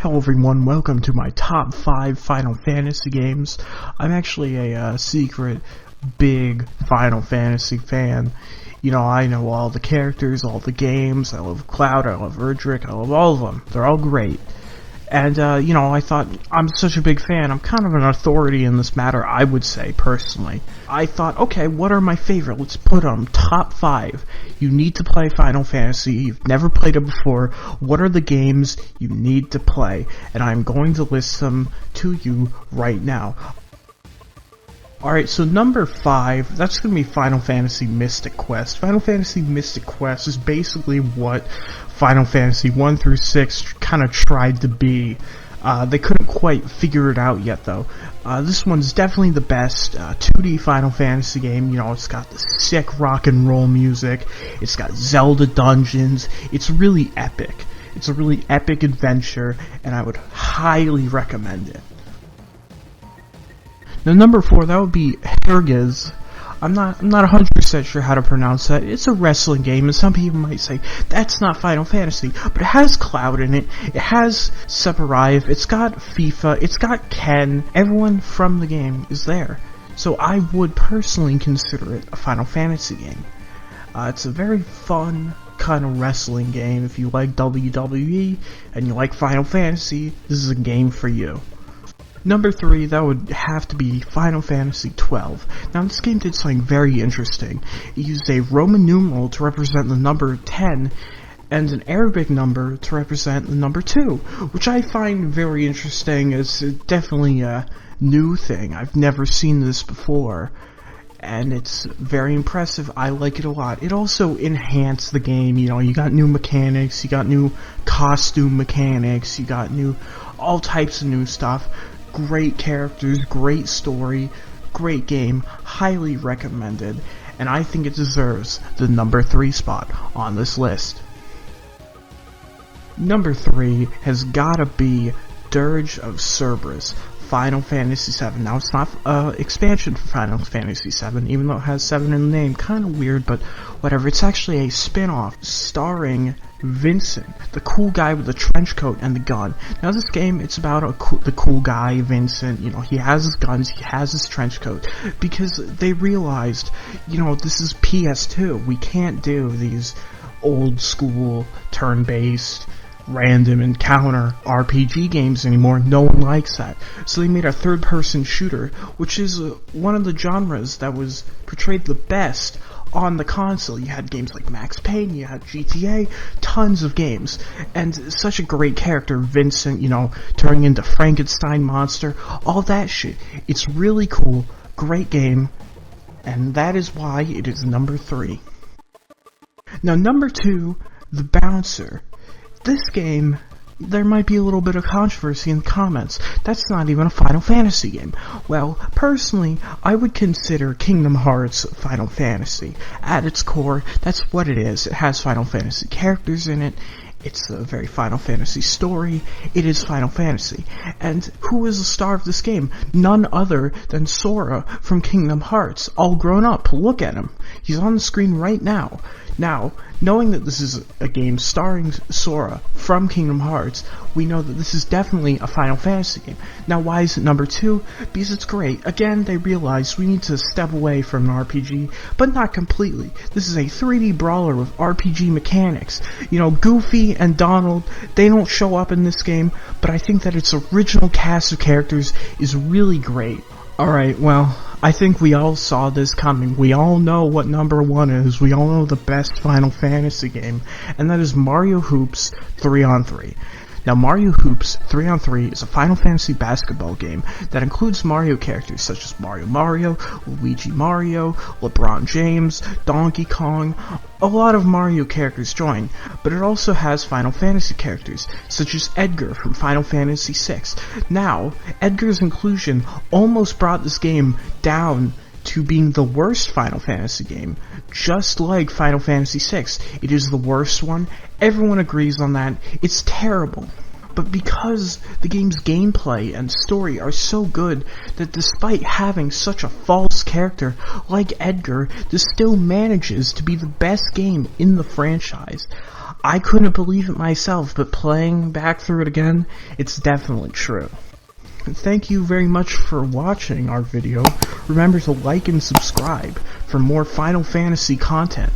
Hello everyone, welcome to my top 5 Final Fantasy games. I'm actually a secret big Final Fantasy fan. You know, I know all the characters, all the games. I love Cloud, I love Erdrick, I love all of them. They're all great. And, you know, I thought, I'm such a big fan, I'm kind of an authority in this matter, I would say, personally. I thought, okay, what are my favorite? Let's put them top 5. You need to play Final Fantasy, you've never played it before. What are the games you need to play? And I'm going to list them to you right now. Alright, so number 5, that's going to be Final Fantasy Mystic Quest. Final Fantasy Mystic Quest is basically what Final Fantasy 1 through 6 kind of tried to be. They couldn't quite figure it out yet, though. This one's definitely the best 2D Final Fantasy game. You know, it's got the sick rock and roll music. It's got Zelda dungeons. It's really epic. It's a really epic adventure, and I would highly recommend it. Now, number 4, that would be Herges. I'm not 100% sure how to pronounce that. It's a wrestling game, and some people might say, that's not Final Fantasy. But it has Cloud in it, it has Sephiroth, it's got FIFA, it's got Ken. Everyone from the game is there. So I would personally consider it a Final Fantasy game. It's a very fun kind of wrestling game. If you like WWE and you like Final Fantasy, this is a game for you. Number 3, that would have to be Final Fantasy XII. Now, this game did something very interesting. It used a Roman numeral to represent the number 10, and an Arabic number to represent the number 2, which I find very interesting. It's definitely a new thing. I've never seen this before, and it's very impressive. I like it a lot. It also enhanced the game. You know, you got new mechanics, you got new costume mechanics, you got all types of new stuff. Great characters, great story, great game, highly recommended, and I think it deserves the number 3 spot on this list. Number 3 has gotta be Dirge of Cerberus, Final Fantasy VII. Now, it's not expansion for Final Fantasy VII, even though it has 7 in the name. Kind of weird, but whatever. It's actually a spin-off starring Vincent, the cool guy with the trench coat and the gun. Now, this game, it's about the cool guy, Vincent. You know, he has his guns, he has his trench coat, because they realized, you know, this is PS2. We can't do these old school turn-based random encounter RPG games anymore. No one likes that. So they made a third-person shooter, which is one of the genres that was portrayed the best on the console. You had games like Max Payne, you had GTA, tons of games, and such a great character, Vincent, you know, turning into Frankenstein monster, all that shit. It's really cool, great game, and that is why it is number 3. Now, number 2, The Bouncer. This game, there might be a little bit of controversy in the comments. That's not even a Final Fantasy game. Well, personally, I would consider Kingdom Hearts Final Fantasy. At its core, that's what it is. It has Final Fantasy characters in it. It's a very Final Fantasy story. It is Final Fantasy. And who is the star of this game? None other than Sora from Kingdom Hearts, all grown up. Look at him. He's on the screen right now. Now, knowing that this is a game starring Sora from Kingdom Hearts, we know that this is definitely a Final Fantasy game. Now, why is it number 2? Because it's great. Again, they realized we need to step away from an RPG, but not completely. This is a 3D brawler with RPG mechanics. You know, Goofy and Donald, they don't show up in this game, but I think that its original cast of characters is really great. Alright, well, I think we all saw this coming. We all know what number 1 is. We all know the best Final Fantasy game, and that is Mario Hoops 3-on-3. Now, Mario Hoops 3-on-3 is a Final Fantasy basketball game that includes Mario characters such as Mario, Luigi Mario, LeBron James, Donkey Kong. A lot of Mario characters join, but it also has Final Fantasy characters such as Edgar from Final Fantasy VI. Now, Edgar's inclusion almost brought this game down to being the worst Final Fantasy game. Just like Final Fantasy VI, it is the worst one. Everyone agrees on that. It's terrible. But because the game's gameplay and story are so good that despite having such a false character like Edgar, this still manages to be the best game in the franchise. I couldn't believe it myself, but playing back through it again, it's definitely true. Thank you very much for watching our video. Remember to like and subscribe for more Final Fantasy content.